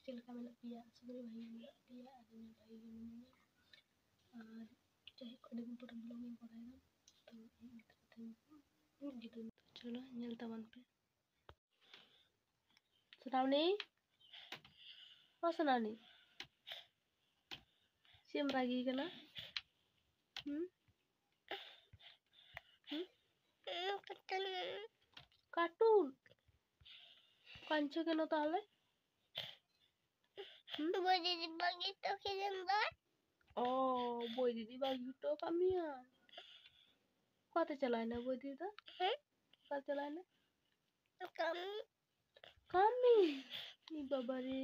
चलका मेना पिया सबरे भाई मेना पिया आदमी भाई मेना और चाहे कोई दिन पर ब्लॉगिंग कराएगा तो gitu चलो nyel taman पे Sunawni oh Sunawni siam lagi kena kartun kanco kena tahle boy didi bagi to kirimba oh boy didi bagi to kami ya kate chalaina boy didi ta kate chalaina kami ih babare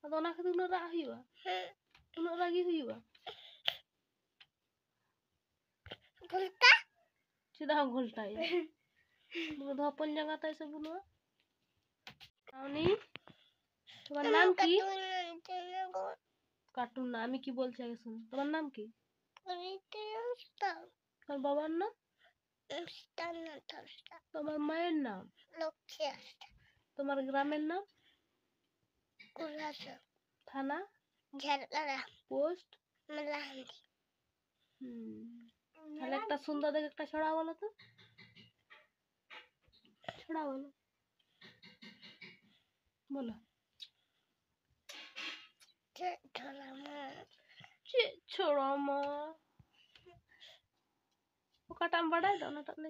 ado ona khatu na ra huyuga una lagi huyuga gulta sudah gulta ya bunuh hapon janga tai sebunuh Sunawni তোমার নাম কি cartoon না আমি কি বলছি আগে শুনো তোমার নাম কি তোমার বাবার নাম তোমার মায়ের নাম তোমার গ্রামের নাম থানা পোস্ট তাহলে একটা সুন্দর দেখে একটা ছড়া বলো তো ছড়া বলো বলো ছড়া মা ওকাটা বাড়াই দাও না তাহলে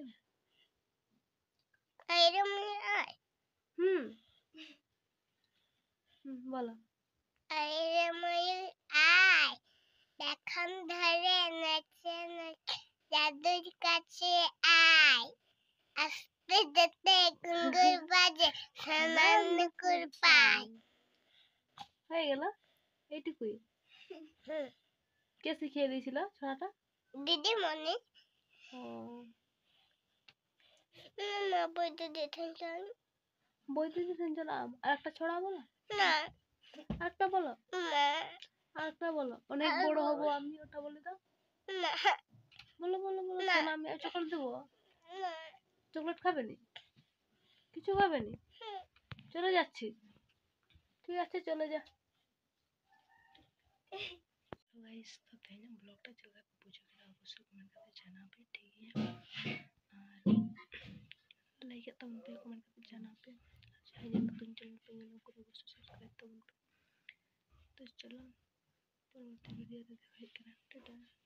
বলো এখন ধরে নাচে জাদুর কাছে আয় আসতে যেতে ঘুঙ্গুর বাজে সামান্যকুর পায় হয়ে গেল এইটুকুই কে শিখিয়ে দিয়েছিল ছড়াটা দিদি মনে বই দিদি শুনছিলাম আর একটা ছড়া বলো না আরেকটা বলো আরেকটা বলো অনেক বড় হবো আমি ওটা বলে দাও বলো বলো বলো শোনো আমি চকলেট দেবো চকলেট খাবে নি কিছু খাবে নি চলে যাচ্ছি ঠিক আছে চলে যা गाइस तो कहना ब्लॉगটা चलगा पूछो कि अवश्य कमेंट करके জানাবে ঠিক है और लाइक तो पे कमेंट करके জানাবে चाहिए नতুন চ্যানেল पे लोगों को अवश्य सब्सक्राइब तो चलो परवर्ती वीडियो देखा करें टाटा।